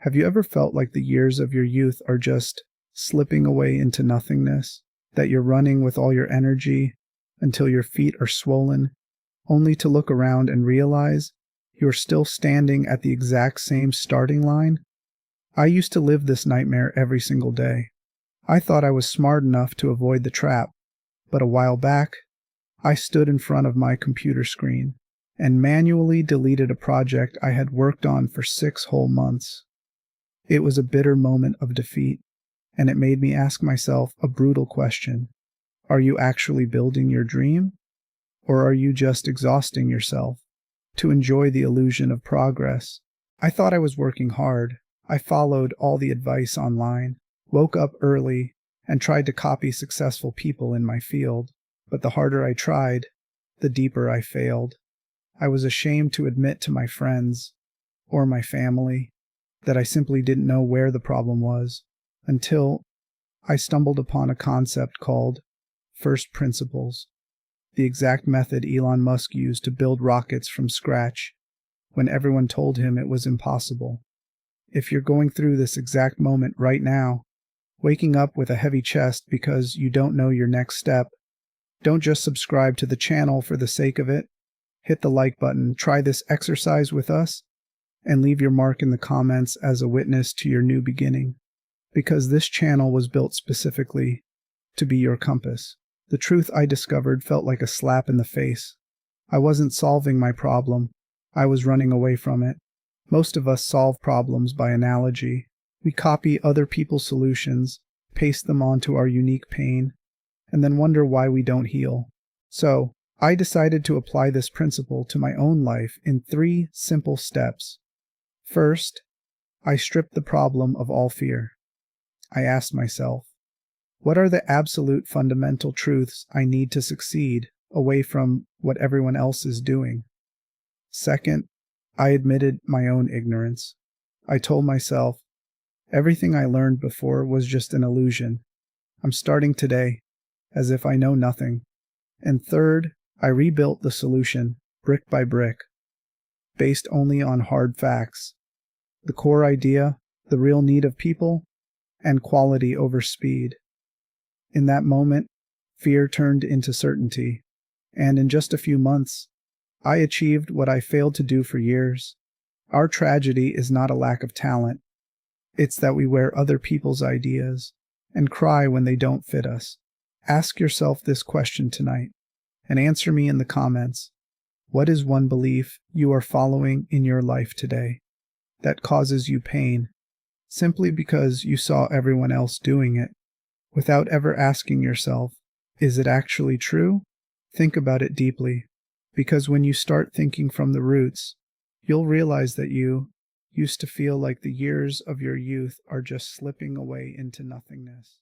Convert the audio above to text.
Have you ever felt like the years of your youth are just slipping away into nothingness? That you're running with all your energy until your feet are swollen, only to look around and realize you're still standing at the exact same starting line? I used to live this nightmare every single day. I thought I was smart enough to avoid the trap, but a while back, I stood in front of my computer screen and manually deleted a project I had worked on for 6 whole months. It was a bitter moment of defeat, and it made me ask myself a brutal question. Are you actually building your dream? Or are you just exhausting yourself to enjoy the illusion of progress? I thought I was working hard. I followed all the advice online, woke up early, and tried to copy successful people in my field. But the harder I tried, the deeper I failed. I was ashamed to admit to my friends or my family that I simply didn't know where the problem was, until I stumbled upon a concept called first principles, the exact method Elon Musk used to build rockets from scratch when everyone told him it was impossible. If you're going through this exact moment right now, waking up with a heavy chest because you don't know your next step, don't just subscribe to the channel for the sake of it. Hit the like button, try this exercise with us, and leave your mark in the comments as a witness to your new beginning. Because this channel was built specifically to be your compass. The truth I discovered felt like a slap in the face. I wasn't solving my problem. I was running away from it. Most of us solve problems by analogy. We copy other people's solutions, paste them onto our unique pain, and then wonder why we don't heal. So, I decided to apply this principle to my own life in 3 simple steps. First, I stripped the problem of all fear. I asked myself, what are the absolute fundamental truths I need to succeed away from what everyone else is doing? Second, I admitted my own ignorance. I told myself, everything I learned before was just an illusion. I'm starting today, as if I know nothing. And third, I rebuilt the solution, brick by brick, based only on hard facts. The core idea, the real need of people, and quality over speed. In that moment, fear turned into certainty, and in just a few months, I achieved what I failed to do for years. Our tragedy is not a lack of talent. It's that we wear other people's ideas and cry when they don't fit us. Ask yourself this question tonight, and answer me in the comments. What is one belief you are following in your life today that causes you pain, simply because you saw everyone else doing it, without ever asking yourself, is it actually true? Think about it deeply, because when you start thinking from the roots, you'll realize that you used to feel like the years of your youth are just slipping away into nothingness.